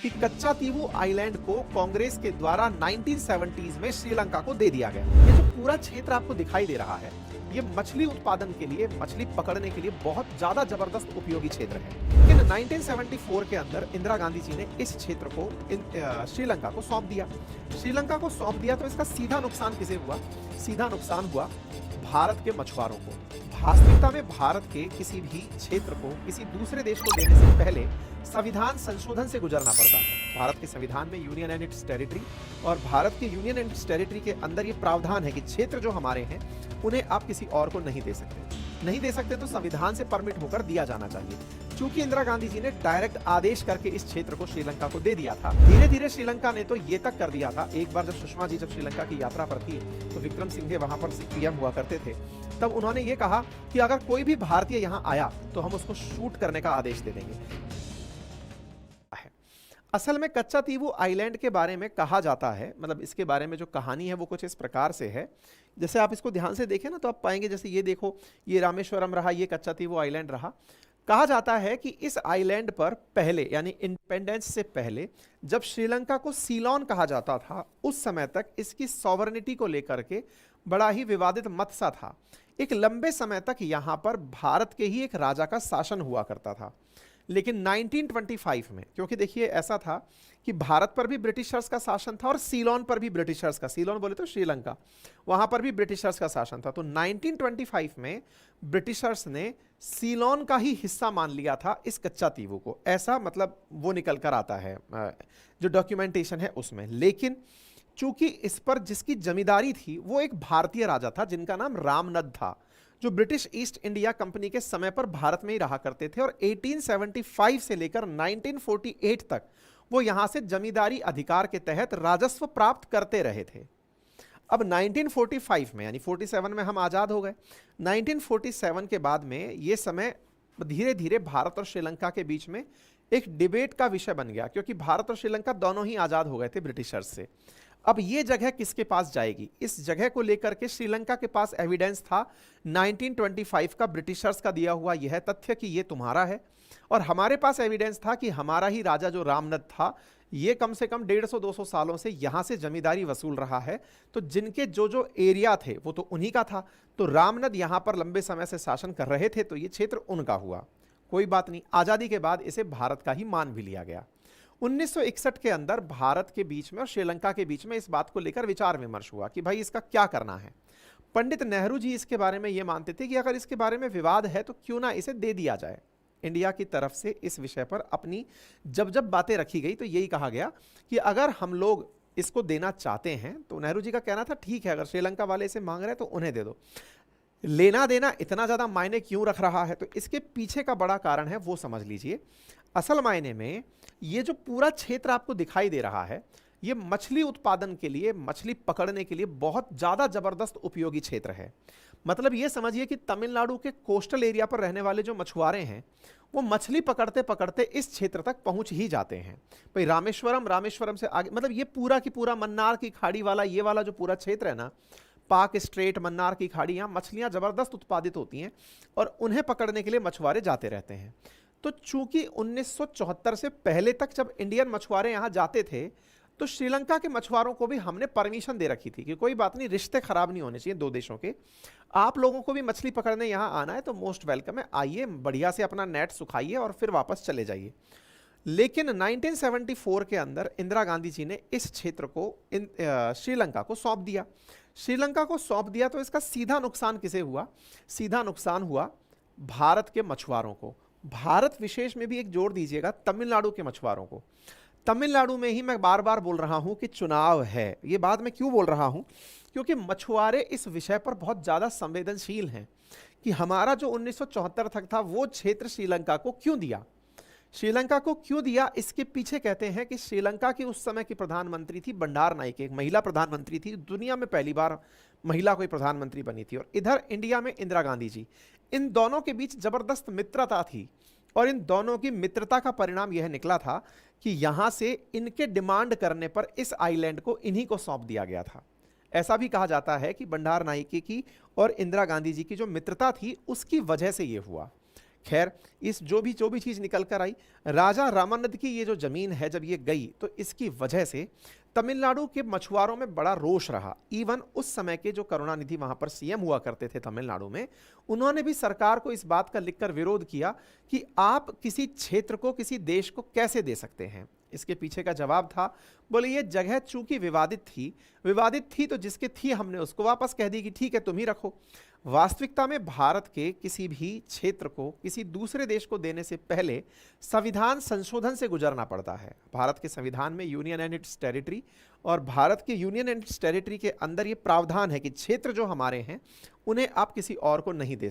कि कच्चातीवू आइलैंड को कांग्रेस के द्वारा 1970s में श्रीलंका को दे दिया गया। ये जो पूरा क्षेत्र आपको दिखाई दे रहा है, ये मछली उत्पादन के लिए, मछली पकड़ने के लिए बहुत ज्यादा जबरदस्त उपयोगी क्षेत्र है। लेकिन 1974 के अंदर इंदिरा गांधी जी ने इस क्षेत्र को श्रीलंका को सौंप दिया। श्रीलंका को सौंप दिया तो इसका सीधा नुकसान किसे हुआ? सीधा नुकसान हुआ भारत के मछुआरों को। वास्तविकता में भारत के किसी भी क्षेत्र को किसी दूसरे देश को देने से पहले संविधान संशोधन से गुजरना पड़ता है। भारत के संविधान में यूनियन एंड इट्स टेरिटरी, और भारत के यूनियन एंड इट्स टेरिटरी के अंदर ये प्रावधान है कि क्षेत्र जो हमारे हैं उन्हें आप किसी और को नहीं दे सकते तो संविधान से परमिट होकर दिया जाना चाहिए। चूंकि इंदिरा गांधी जी ने डायरेक्ट आदेश करके इस क्षेत्र को श्रीलंका को दे दिया था, धीरे धीरे श्रीलंका ने तो ये तक कर दिया था। एक बार जब सुषमा जी श्रीलंका की यात्रा पर थी तो विक्रम सिंघे वहां पर पीएम हुआ करते थे, तब उन्होंने ये कहा कि अगर कोई भी भारतीय यहां आया तो हम उसको शूट करने का आदेश दे देंगे। असल में कच्चातीवू आइलैंड के बारे में कहा जाता है, मतलब इसके बारे में जो कहानी है वो कुछ इस प्रकार से है। जैसे आप इसको ध्यान से देखें ना तो आप पाएंगे, जैसे ये देखो, ये रामेश्वरम रहा, ये कच्चातीवू आइलैंड रहा। कहा जाता है कि इस आइलैंड पर पहले, यानी इंडिपेंडेंस से पहले, जब श्रीलंका को सीलोन कहा जाता था, उस समय तक इसकी सॉवरेनिटी को लेकर के बड़ा ही विवादित मत सा था। एक लंबे समय तक यहां पर भारत के ही एक राजा का शासन हुआ करता था। लेकिन 1925 में, क्योंकि देखिए ऐसा था कि भारत पर भी ब्रिटिशर्स का शासन था और सीलोन पर भी ब्रिटिशर्स का, सीलोन बोले तो श्रीलंका, वहां पर भी ब्रिटिशर्स का शासन था। तो 1925 में ब्रिटिशर्स ने सीलोन का ही हिस्सा मान लिया था इस कच्चातीवू को, ऐसा मतलब वो निकल कर आता है जो डॉक्यूमेंटेशन है उसमें। लेकिन चूंकि इस पर जिसकी जमींदारी थी वो एक भारतीय राजा था जिनका नाम रामनद था, जो ब्रिटिश ईस्ट इंडिया कंपनी के समय पर भारत में ही रहा करते थे, और 1875 से लेकर 1948 तक वो यहां से जमींदारी अधिकार के तहत राजस्व प्राप्त करते रहे थे। अब 1945 में, यानी 47 में हम आजाद हो गए। 1947 के बाद में ये समय धीरे धीरे भारत और श्रीलंका के बीच में एक डिबेट का विषय बन गया, क्योंकि भारत और श्रीलंका दोनों ही आजाद हो गए थे ब्रिटिशर्स से। अब ये जगह किसके पास जाएगी? इस जगह को लेकर के श्रीलंका के पास एविडेंस था 1925 का, ब्रिटिशर्स का दिया हुआ यह तथ्य कि ये तुम्हारा है, और हमारे पास एविडेंस था कि हमारा ही राजा जो रामनद था, ये कम से कम 150-200 सालों से यहां से जमींदारी वसूल रहा है। तो जिनके जो जो एरिया थे वो तो उन्हीं का था। तो रामनद यहां पर लंबे समय से शासन कर रहे थे, तो ये क्षेत्र उनका हुआ। कोई बात नहीं, आजादी के बाद इसे भारत का ही मान भी लिया गया। 1961 के अंदर भारत के बीच में और श्रीलंका के बीच में इस बात को लेकर विचार विमर्श हुआ कि भाई इसका क्या करना है। पंडित नेहरू जी इसके बारे में यह मानते थे कि अगर इसके बारे में विवाद है तो क्यों ना इसे दे दिया जाए। इंडिया की तरफ से इस विषय पर अपनी जब बातें रखी गई तो यही कहा गया कि अगर हम लोग इसको देना चाहते हैं, तो नेहरू जी का कहना था ठीक है, अगर श्रीलंका वाले इसे मांग रहे हैं तो उन्हें दे दो। लेना देना इतना ज्यादा मायने क्यों रख रहा है, तो इसके पीछे का बड़ा कारण है वो समझ लीजिए। असल मायने में ये जो पूरा क्षेत्र आपको दिखाई दे रहा है, ये मछली उत्पादन के लिए, मछली पकड़ने के लिए बहुत ज्यादा जबरदस्त उपयोगी क्षेत्र है। मतलब ये समझिए कि तमिलनाडु के कोस्टल एरिया पर रहने वाले जो मछुआरे हैं वो मछली पकड़ते पकड़ते इस क्षेत्र तक पहुंच ही जाते हैं। भाई रामेश्वरम से आगे, मतलब ये पूरा की पूरा मन्नार की खाड़ी वाला, ये वाला जो पूरा क्षेत्र है ना, पाक स्ट्रेट, मन्नार की खाड़ी, यहाँ मछलियां जबरदस्त उत्पादित होती हैं और उन्हें पकड़ने के लिए मछुआरे जाते रहते हैं। तो चूंकि 1974 से पहले तक जब इंडियन मछुआरे यहां जाते थे तो श्रीलंका के मछुआरों को भी हमने परमिशन दे रखी थी कि कोई बात नहीं, रिश्ते खराब नहीं होने चाहिए दो देशों के, आप लोगों को भी मछली पकड़ने यहां आना है तो मोस्ट वेलकम है, आइए बढ़िया से अपना नेट सुखाइए और फिर वापस चले जाइए। लेकिन 1974 के अंदर इंदिरा गांधी जी ने इस क्षेत्र को श्रीलंका को सौंप दिया। श्रीलंका को सौंप दिया तो इसका सीधा नुकसान किसे हुआ? सीधा नुकसान हुआ भारत के मछुआरों को। भारत विशेष में भी एक जोड़ दीजिएगा, तमिलनाडु के मछुआरों को। तमिलनाडु में ही मैं बार बार बोल रहा हूं कि चुनाव है। ये बात मैं क्यों बोल रहा हूं? क्योंकि मछुआरे इस विषय पर बहुत ज्यादा संवेदनशील हैं कि हमारा जो 1974 तक था वो क्षेत्र श्रीलंका को क्यों दिया। श्रीलंका को क्यों दिया, इसके पीछे कहते हैं कि श्रीलंका की उस समय की प्रधानमंत्री थी बंडार नाइक, एक महिला प्रधानमंत्री थी, दुनिया में पहली बार महिला कोई प्रधानमंत्री बनी थी, और इधर इंडिया में इंदिरा गांधी जी। इन दोनों के बीच जबरदस्त मित्रता थी और इन दोनों की मित्रता का परिणाम यह निकला था कि यहां से इनके डिमांड करने पर इस आइलैंड को इन्हीं को सौंप दिया गया था। ऐसा भी कहा जाता है कि बंडार नाइके की और इंदिरा गांधी जी की जो मित्रता थी उसकी वजह से यह हुआ खैर, इस जो भी चीज निकल कर आई, राजा रामानंद की ये जो जमीन है जब ये गई तो इसकी वजह से तमिलनाडु के मछुआरों में बड़ा रोष रहा। इवन उस समय के जो करुणानिधि वहां पर सीएम हुआ करते थे तमिलनाडु में, उन्होंने भी सरकार को इस बात का लिखकर विरोध किया कि आप किसी क्षेत्र को, किसी देश को कैसे दे सकते हैं। इसके पीछे का जवाब था, बोले ये जगह चूंकि विवादित थी तो जिसके थी हमने उसको वापस कह दी कि ठीक है तुम ही रखो। वास्तविकता में भारत के किसी भी क्षेत्र को किसी दूसरे देश को देने से पहले संविधान संशोधन से गुजरना पड़ता है। भारत के संविधान में यूनियन एंड इट्स टेरिटरी, और भारत के यूनियन एंड इट्स टेरिटरी के अंदर ये प्रावधान है कि क्षेत्र जो हमारे हैं उन्हें आप किसी और को नहीं दे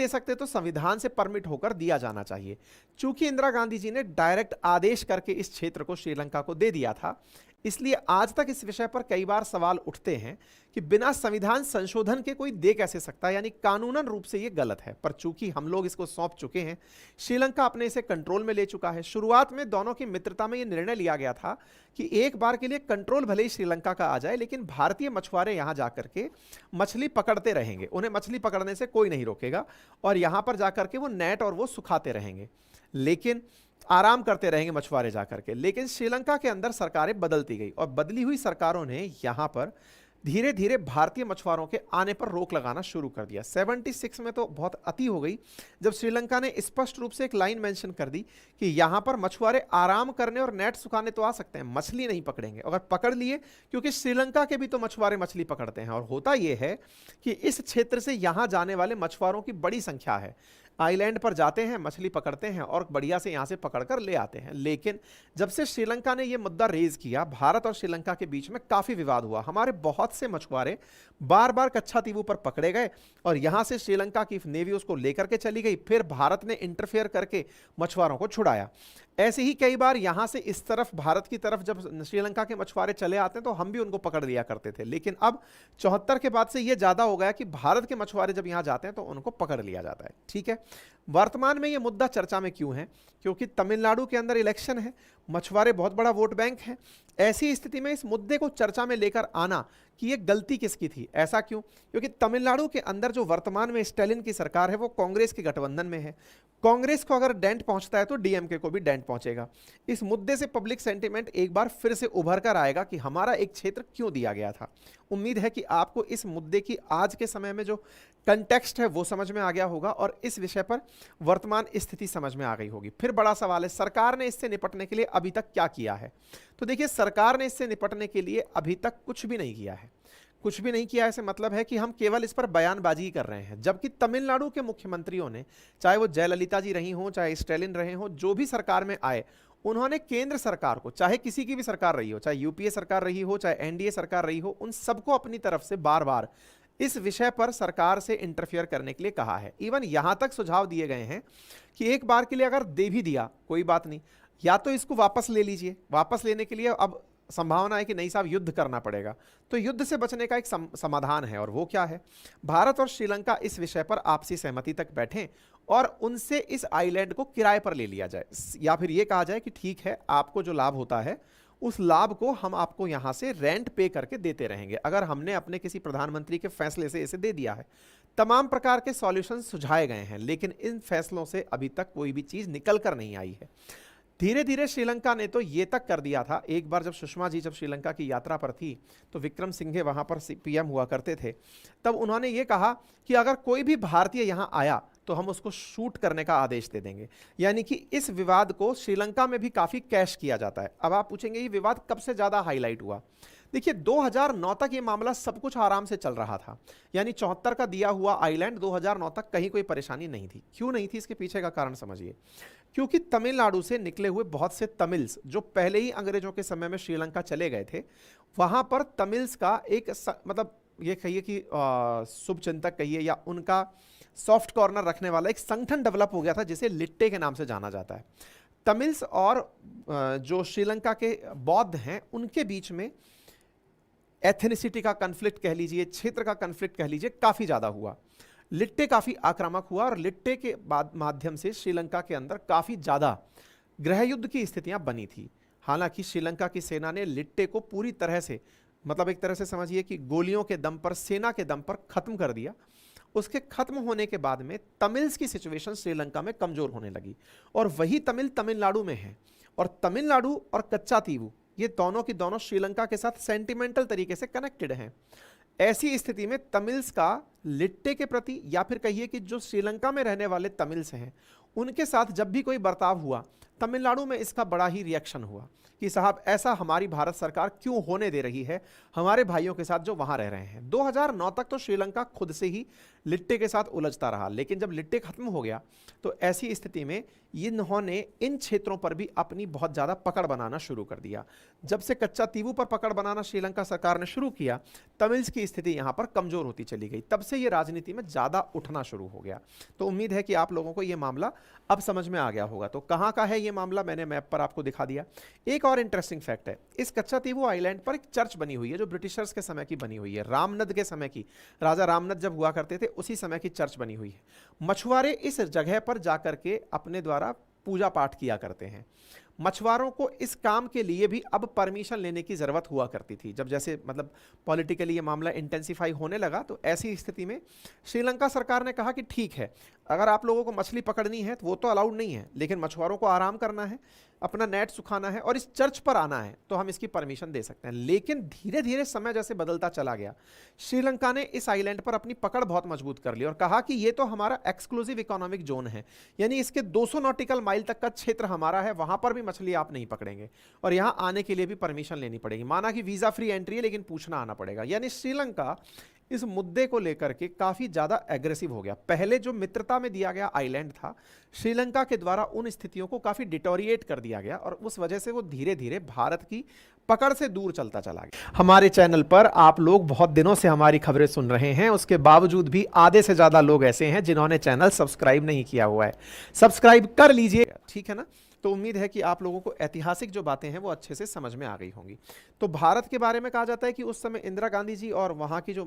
सकते तो संविधान से परमिट होकर दिया जाना चाहिए। चूंकि इंदिरा गांधी जी ने डायरेक्ट आदेश करके इस क्षेत्र को श्रीलंका को दे दिया था, इसलिए आज तक इस विषय पर कई बार सवाल उठते हैं कि बिना संविधान संशोधन के कोई दे कैसे सकता है, यानी कानूनन रूप से यह गलत है। पर चूंकि हम लोग इसको सौंप चुके हैं, श्रीलंका अपने इसे कंट्रोल में ले चुका है। शुरुआत में दोनों की मित्रता में यह निर्णय लिया गया था कि एक बार के लिए कंट्रोल भले ही श्रीलंका का आ जाए, लेकिन भारतीय मछुआरे यहां जाकर के मछली पकड़ते रहेंगे, उन्हें मछली पकड़ने से कोई नहीं रोकेगा, और यहां पर जाकर के वो नेट और वो सुखाते रहेंगे, लेकिन आराम करते रहेंगे मछुआरे जाकर के। लेकिन श्रीलंका के अंदर सरकारें बदलती गई, और बदली हुई सरकारों ने यहां पर धीरे धीरे भारतीय मछुआरों के आने पर रोक लगाना शुरू कर दिया। 76 में तो बहुत अति हो गई, जब श्रीलंका ने स्पष्ट रूप से एक लाइन मेंशन कर दी कि यहां पर मछुआरे आराम करने और नेट सुखाने तो आ सकते हैं, मछली नहीं पकड़ेंगे। अगर पकड़ लिए, क्योंकि श्रीलंका के भी तो मछुआरे मछली पकड़ते हैं, और होता यह है कि इस क्षेत्र से यहां जाने वाले मछुआरों की बड़ी संख्या है। आइलैंड पर जाते हैं, मछली पकड़ते हैं और बढ़िया से यहां से पकड़कर ले आते हैं। लेकिन जब से श्रीलंका ने यह मुद्दा रेज किया, भारत और श्रीलंका के बीच में काफी विवाद हुआ। हमारे बहुत से मछुआरे बार बार कच्छातीवु पर पकड़े गए, और यहां से श्रीलंका की नेवी उसको लेकर के चली गई, फिर भारत ने इंटरफेयर करके मछुआरों को छुड़ाया। ऐसे ही कई बार यहां से इस तरफ भारत की तरफ जब श्रीलंका के मछुआरे चले आते हैं तो हम भी उनको पकड़ लिया करते थे। लेकिन अब 74 के बाद से यह ज्यादा हो गया कि भारत के मछुआरे जब यहां जाते हैं तो उनको पकड़ लिया जाता है। ठीक है, वर्तमान में यह मुद्दा चर्चा में क्यों है? क्योंकि तमिलनाडु के अंदर इलेक्शन है, मछुआरे बहुत बड़ा वोट बैंक है। ऐसी स्थिति में इस मुद्दे को चर्चा में लेकर आना कि यह गलती किसकी थी, ऐसा क्यों? क्योंकि तमिलनाडु के अंदर जो वर्तमान में स्टालिन की सरकार है वो कांग्रेस के गठबंधन में है। कांग्रेस को अगर डेंट पहुंचता है तो डीएमके को भी डेंट पहुंचेगा। इस मुद्दे से पब्लिक सेंटीमेंट एक बार फिर से उभर कर आएगा कि हमारा एक क्षेत्र क्यों दिया गया था। उम्मीद है कि आपको इस मुद्दे की आज के समय में जो कंटेक्स्ट है वो समझ में आ गया होगा, और इस विषय पर वर्तमान स्थिति समझ में आ गई होगी। फिर बड़ा सवाल है, सरकार ने इससे निपटने के लिए अभी तक क्या किया है? तो देखिए, सरकार ने इससे निपटने के लिए अभी तक कुछ भी नहीं किया है। कुछ भी नहीं किया, ऐसे मतलब है कि हम केवल इस पर बयानबाजी कर रहे हैं। जबकि तमिलनाडु के मुख्यमंत्रियों ने, चाहे वो जयललिता जी रही हों, चाहे स्टालिन रहे हों, जो भी सरकार में आए, उन्होंने केंद्र सरकार को, चाहे किसी की भी सरकार रही हो, चाहे यूपीए सरकार रही हो, चाहे एनडीए सरकार रही हो, उन सबको अपनी तरफ से बार बार इस विषय पर सरकार से इंटरफेयर करने के लिए कहा है। इवन यहां तक सुझाव दिए गए हैं कि एक बार के लिए अगर दे भी दिया कोई बात नहीं, या तो इसको वापस ले लीजिए। वापस लेने के लिए अब संभावना है कि नहीं साहब युद्ध करना पड़ेगा, तो युद्ध से बचने का एक समाधान है, और वो क्या है? भारत और श्रीलंका इस विषय पर आपसी सहमति तक बैठें और उनसे इस आइलैंड को किराए पर ले लिया जाए, या फिर ये कहा जाए कि ठीक है, आपको जो लाभ होता है उस लाभ को हम आपको यहां से रेंट पे करके देते रहेंगे, अगर हमने अपने किसी प्रधानमंत्री के फैसले से इसे दे दिया है। तमाम प्रकार के सॉल्यूशन सुझाए गए हैं, लेकिन इन फैसलों से अभी तक कोई भी चीज निकल कर नहीं आई है। धीरे धीरे श्रीलंका ने तो ये तक कर दिया था, एक बार जब सुषमा जी जब श्रीलंका की यात्रा पर थी तो विक्रम सिंघे वहां पर पीएम हुआ करते थे, तब उन्होंने ये कहा कि अगर कोई भी भारतीय यहां आया तो हम उसको शूट करने का आदेश दे देंगे। यानी कि इस विवाद को श्रीलंका में भी काफी कैश किया जाता है। अब आप पूछेंगे ये विवाद कब से ज्यादा हाईलाइट हुआ? देखिए, 2009 तक ये मामला सब कुछ आराम से चल रहा था, यानी 74 का दिया हुआ आइलैंड 2009 तक कहीं कोई परेशानी नहीं थी। क्यों नहीं थी, इसके पीछे का कारण समझिए। क्योंकि तमिलनाडु से निकले हुए बहुत से तमिल्स जो पहले ही अंग्रेजों के समय में श्रीलंका चले गए थे, वहां पर तमिल्स का एक मतलब ये कहिए कि शुभचिंतक कहिए या उनका सॉफ्ट कॉर्नर रखने वाला एक संगठन डेवलप हो गया था, जिसे लिट्टे के नाम से जाना जाता है। तमिल्स और जो श्रीलंका के बौद्ध हैं उनके बीच में एथनिसिटी का कन्फ्लिक्ट कह लीजिए, क्षेत्र का कन्फ्लिक्ट कह लीजिए, काफी ज्यादा हुआ। लिट्टे काफी आक्रामक हुआ, और लिट्टे के बाद माध्यम से श्रीलंका के अंदर काफी ज्यादा गृह युद्ध की स्थितियां बनी थी। हालांकि श्रीलंका की सेना ने लिट्टे को पूरी तरह से, मतलब एक तरह से समझिए कि गोलियों के दम पर, सेना के दम पर खत्म कर दिया, उसके खत्म होने के बाद में तमिल्स की सिचुएशन श्रीलंका में कमजोर होने लगी, और वही तमिल तमिलनाडु में है, और तमिलनाडु और कच्चातीवू ये दोनों की दोनों श्रीलंका के साथ सेंटिमेंटल तरीके से कनेक्टेड हैं। ऐसी स्थिति में तमिल्स का लिट्टे के प्रति, या फिर कहिए कि जो श्रीलंका में रहने वाले तमिल्स हैं उनके साथ जब भी कोई बर्ताव हुआ, तमिलनाडु में इसका बड़ा ही रिएक्शन हुआ कि साहब ऐसा हमारी भारत सरकार क्यों होने दे रही है हमारे भाइयों के साथ जो वहां रह रहे हैं। 2009 तक तो श्रीलंका खुद से ही लिट्टे के साथ उलझता रहा, लेकिन जब लिट्टे खत्म हो गया तो ऐसी स्थिति में इन्होंने इन क्षेत्रों पर भी अपनी बहुत ज़्यादा पकड़ बनाना शुरू कर दिया। जब से कच्चातीवू पर पकड़ बनाना श्रीलंका सरकार ने शुरू किया, तमिल्स की स्थिति यहाँ पर कमज़ोर होती चली गई, तब से ये राजनीति में ज़्यादा उठना शुरू हो गया। तो उम्मीद है कि आप लोगों को ये मामला अब समझ में आ गया होगा। तो कहाँ का है ये मामला, मैंने मैप पर आपको दिखा दिया। एक और इंटरेस्टिंग फैक्ट है, इस कच्चातीवू आइलैंड पर एक चर्च बनी हुई है जो ब्रिटिशर्स के समय की बनी हुई है, रामनद के समय की, राजा रामनद जब हुआ करते थे उसी समय की चर्च बनी हुई है। मछुआरे इस जगह पर जाकर के अपने द्वारा पूजा पाठ किया करते हैं। मछुआरों को इस काम के लिए भी अब परमिशन लेने की ज़रूरत हुआ करती थी। जब जैसे मतलब पॉलिटिकली ये मामला इंटेंसिफाई होने लगा, तो ऐसी स्थिति में श्रीलंका सरकार ने कहा कि ठीक है, अगर आप लोगों को मछली पकड़नी है तो वो तो अलाउड नहीं है, लेकिन मछुआरों को आराम करना है, अपना नेट सुखाना है और इस चर्च पर आना है, तो हम इसकी परमिशन दे सकते हैं। लेकिन धीरे धीरे समय जैसे बदलता चला गया, श्रीलंका ने इस आइलैंड पर अपनी पकड़ बहुत मजबूत कर ली और कहा कि ये तो हमारा एक्सक्लूसिव इकोनॉमिक जोन है, यानी इसके 200 नॉटिकल माइल तक का क्षेत्र हमारा है, वहां पर भी मछली आप नहीं पकड़ेंगे और यहां आने के लिए भी परमिशन लेनी पड़ेगी। माना कि वीजा फ्री एंट्री है, लेकिन पूछना आना पड़ेगा। यानी श्रीलंका इस मुद्दे को लेकर के काफी ज्यादा एग्रेसिव हो गया। पहले जो मित्रता में दिया गया आइलैंड था, श्रीलंका के द्वारा उन स्थितियों को काफी डिटोरिएट कर दिया गया और उस वजह से वो धीरे धीरे भारत की पकड़ से दूर चलता चला गया। हमारे चैनल पर आप लोग बहुत दिनों से हमारी खबरें सुन रहे हैं, उसके बावजूद भी आधे से ज्यादा लोग ऐसे हैं जिन्होंने चैनल सब्सक्राइब नहीं किया हुआ है। सब्सक्राइब कर लीजिए, ठीक है ना। तो उम्मीद है कि आप लोगों को ऐतिहासिक जो बातें हैं वो अच्छे से समझ में आ गई होंगी। तो भारत के बारे में कहा जाता है कि उस समय इंदिरा गांधी जी और वहाँ की जो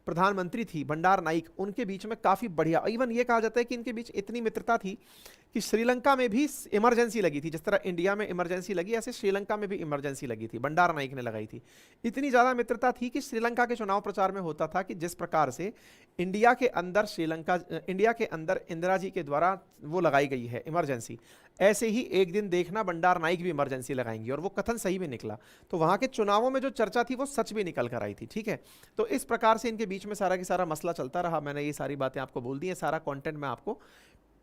प्रधानमंत्री थी भंडार नाइक, उनके बीच में काफ़ी बढ़िया, इवन ये कहा जाता है कि इनके बीच इतनी मित्रता थी कि श्रीलंका में भी इमरजेंसी लगी थी। जिस तरह इंडिया में इमरजेंसी लगी, ऐसे श्रीलंका में भी इमरजेंसी लगी थी, भंडार नाइक ने लगाई थी। इतनी ज़्यादा मित्रता थी कि श्रीलंका के चुनाव प्रचार में होता था कि जिस प्रकार से इंडिया के अंदर इंदिरा जी के द्वारा वो लगाई गई है इमरजेंसी, ऐसे ही एक दिन देखना भंडार नाइक भी इमरजेंसी लगाएंगी, और वो कथन सही भी निकला। तो वहां के चुनावों में जो चर्चा थी वो सच भी निकल कर आई थी, ठीक है। तो इस प्रकार से इनके बीच में सारा की सारा मसला चलता रहा। मैंने ये सारी बातें आपको बोल दी है, सारा कंटेंट मैं आपको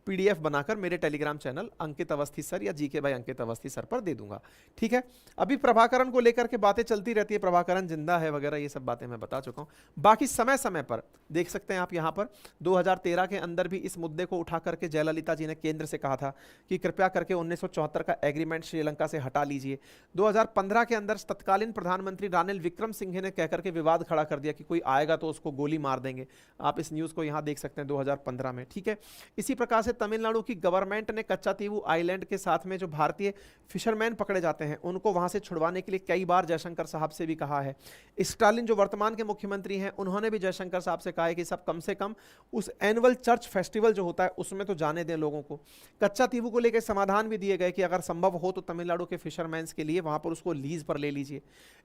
पीडीएफ बनाकर मेरे टेलीग्राम चैनल अंकित अवस्थी सर या जीके भाई अंकित अवस्थी सर पर दे दूंगा, ठीक है। अभी प्रभाकरण को लेकर के बातें चलती रहती है, प्रभाकरण जिंदा है वगैरह, ये सब बातें मैं बता चुका हूं। बाकी समय समय पर देख सकते हैं आप यहाँ पर 2013 के अंदर भी इस मुद्दे को उठा करके जयललिता जी ने केंद्र से कहा था कि कृपया करके 1974 का एग्रीमेंट श्रीलंका से हटा लीजिए। 2015 के अंदर तत्कालीन प्रधानमंत्री रानिल विक्रमसिंघे ने कहकर के विवाद खड़ा कर दिया कि कोई आएगा तो उसको गोली मार देंगे। आप इस न्यूज़ को यहाँ देख सकते हैं 2015 में, ठीक है। इसी प्रकार से तमिलनाडु की गवर्नमेंट ने कच्चातीवू आइलैंड के साथ में जो भारतीय फिशरमैन पकड़े जाते हैं उनको वहां से छुड़वाने के लिए कई बार जयशंकर साहब से भी कहा है। स्टालिन जो वर्तमान के मुख्यमंत्री हैं, उन्होंने भी जयशंकर साहब से कहा है कि सब कम से कम उस एनुअल चर्च फेस्टिवल जो होता है उसमें तो जाने दें लोगों को। कच्चातीवू को लेकर समाधान भी दिए गए कि अगर संभव हो तो तमिलनाडु के फिशरमैन के लिए वहां पर उसको लीज पर ले लीजिए।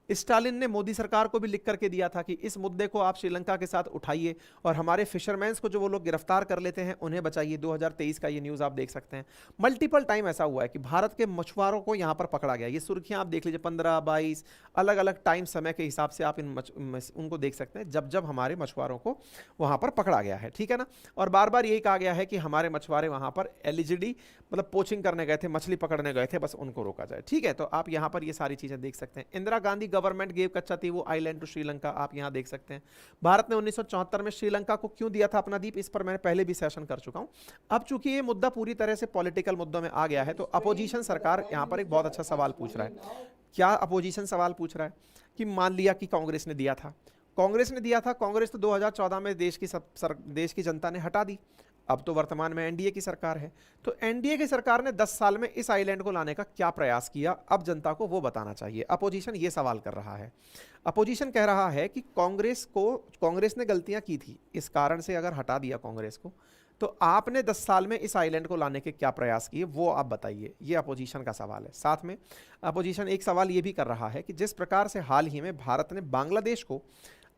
स्टालिन ने मोदी सरकार को भी लिख करके दिया था कि इस मुद्दे को आप श्रीलंका के साथ उठाइए और हमारे फिशरमैन को जो वो लोग गिरफ्तार कर लेते हैं उन्हें बचाइए। 2023 का ये न्यूज़ आप देख सकते हैं। मल्टीपल टाइम ऐसा हुआ है कि भारत के मछुआरों को यहां पर पकड़ा गया। ये सुर्खियां आप देख लीजिए, 15, 22 अलग अलग टाइम समय के हिसाब से आप उनको देख सकते हैं जब जब हमारे मछुआरों को वहां पर पकड़ा गया है, ठीक है ना। और बार बार यही कहा गया है कि हमारे मछुआरे वहां पर एलजीडी मतलब पोचिंग करने गए थे, मछली पकड़ने गए थे, बस उनको रोका जाए, ठीक है। तो आप यहां पर ये सारी चीजें देख सकते हैं। Indira Gandhi government gave Katchatheevu island to Sri Lanka, आप यहां देख सकते हैं। भारत ने 1974 में श्रीलंका को क्यों दिया था अपना द्वीप, इस पर मैंने पहले भी सेशन कर चुका हूं। अब चूंकि ये मुद्दा पूरी तरह से पॉलिटिकल मुद्दों में आ गया है तो अपोजिशन सरकार यहां पर एक बहुत अच्छा सवाल पूछ रहा है। क्या अपोजिशन सवाल पूछ रहा है कि मान लिया कि कांग्रेस ने दिया था, कांग्रेस तो 2014 में देश की जनता ने हटा दी। अब तो वर्तमान में एनडीए की सरकार है, तो एनडीए की सरकार ने 10 साल में इस आइलैंड को लाने का क्या प्रयास किया, अब जनता को वो बताना चाहिए। अपोजिशन ये सवाल कर रहा है। अपोजिशन कह रहा है कि कांग्रेस ने गलतियां की थी, इस कारण से अगर हटा दिया कांग्रेस को, तो आपने 10 साल में इस आइलैंड को लाने के क्या प्रयास किए वो आप बताइए। ये अपोजिशन का सवाल है। साथ में अपोजिशन एक सवाल ये भी कर रहा है कि जिस प्रकार से हाल ही में भारत ने बांग्लादेश को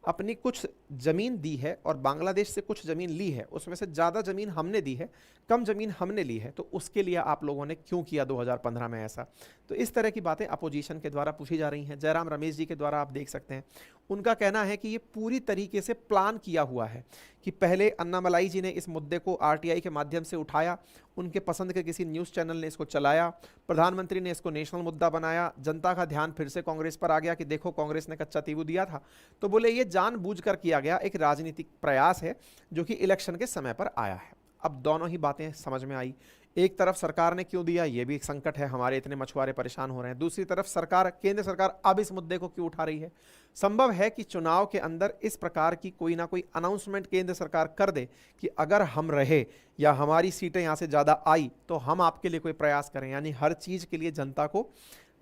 अपनी कुछ ज़मीन दी है और बांग्लादेश से कुछ ज़मीन ली है, उसमें से ज़्यादा ज़मीन हमने दी है, कम ज़मीन हमने ली है, तो उसके लिए आप लोगों ने क्यों किया 2015 में ऐसा? तो इस तरह की बातें अपोजिशन के द्वारा पूछी जा रही हैं। जयराम रमेश जी के द्वारा आप देख सकते हैं, उनका कहना है कि ये पूरी तरीके से प्लान किया हुआ है कि पहले अन्नामलाई जी ने इस मुद्दे को आरटीआई के माध्यम से उठाया, उनके पसंद के किसी न्यूज़ चैनल ने इसको चलाया, प्रधानमंत्री ने इसको नेशनल मुद्दा बनाया, जनता का ध्यान फिर से कांग्रेस पर आ गया कि देखो कांग्रेस ने कच्चा तीवू दिया था, तो बोले ये जानबूझकर किया गया एक राजनीतिक प्रयास है जो कि इलेक्शन के समय पर आया है। अब दोनों ही बातें समझ में आई। एक तरफ सरकार ने क्यों दिया, ये भी एक संकट है, हमारे इतने मछुआरे परेशान हो रहे हैं। दूसरी तरफ सरकार, केंद्र सरकार अब इस मुद्दे को क्यों उठा रही है? संभव है कि चुनाव के अंदर इस प्रकार की कोई ना कोई अनाउंसमेंट केंद्र सरकार कर दे कि अगर हम रहे या हमारी सीटें यहाँ से ज़्यादा आई तो हम आपके लिए कोई प्रयास करें। यानी हर चीज़ के लिए जनता को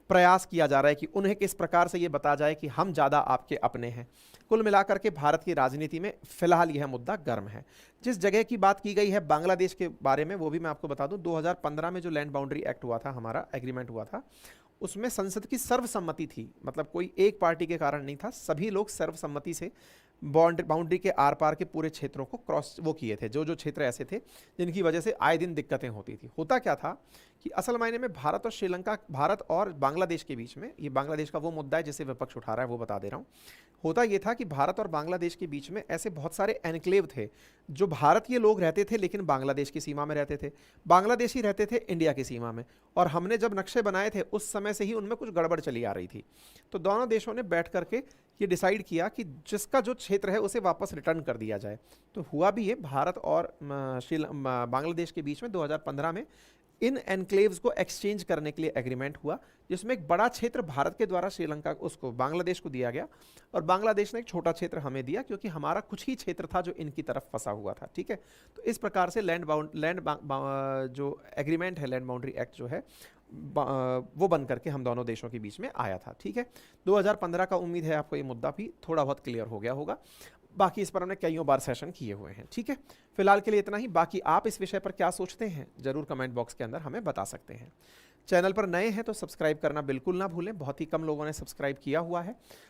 प्रयास किया जा रहा है कि उन्हें किस प्रकार से ये बता जाए कि हम ज़्यादा आपके अपने हैं। कुल मिलाकर के भारत की राजनीति में फिलहाल यह मुद्दा गर्म है। जिस जगह की बात की गई है बांग्लादेश के बारे में, वो भी मैं आपको बता दूं, 2015 में जो लैंड बाउंड्री एक्ट हुआ था, हमारा एग्रीमेंट हुआ था, उसमें संसद की सर्वसम्मति थी। मतलब कोई एक पार्टी के कारण नहीं था, सभी लोग सर्वसम्मति से बाउंड्री के आर पार के पूरे क्षेत्रों को क्रॉस वो किए थे, जो जो क्षेत्र ऐसे थे जिनकी वजह से आए दिन दिक्कतें होती थी। होता क्या था कि असल मायने में भारत और श्रीलंका, भारत और बांग्लादेश के बीच में, ये बांग्लादेश का वो मुद्दा है जिसे विपक्ष उठा रहा है, वो बता दे रहा हूँ। होता ये था कि भारत और बांग्लादेश के बीच में ऐसे बहुत सारे एनक्लेव थे जो भारतीय लोग रहते थे लेकिन बांग्लादेश की सीमा में रहते थे, बांग्लादेशी रहते थे इंडिया की सीमा में। और हमने जब नक्शे बनाए थे उस समय से ही उनमें कुछ गड़बड़ चली आ रही थी। तो दोनों देशों ने बैठ करके ये डिसाइड किया कि जिसका जो क्षेत्र है उसे वापस रिटर्न कर दिया जाए। तो हुआ भी ये, भारत और बांग्लादेश के बीच में 2015 में इन एनक्लेव्स को एक्सचेंज करने के लिए एग्रीमेंट हुआ, जिसमें एक बड़ा क्षेत्र भारत के द्वारा श्रीलंका उसको बांग्लादेश को दिया गया और बांग्लादेश ने एक छोटा क्षेत्र हमें दिया, क्योंकि हमारा कुछ ही क्षेत्र था जो इनकी तरफ फंसा हुआ था। ठीक है, तो इस प्रकार से जो एग्रीमेंट है, लैंड बाउंड्री एक्ट जो है, वो बन करके हम दोनों देशों के बीच में आया था। ठीक है, 2015 का उम्मीद है आपको ये मुद्दा भी थोड़ा बहुत क्लियर हो गया होगा। बाकी इस पर हमने कईयों बार सेशन किए हुए हैं। ठीक है, फिलहाल के लिए इतना ही। बाकी आप इस विषय पर क्या सोचते हैं जरूर कमेंट बॉक्स के अंदर हमें बता सकते हैं। चैनल पर नए हैं तो सब्सक्राइब करना बिल्कुल ना भूलें, बहुत ही कम लोगों ने सब्सक्राइब किया हुआ है।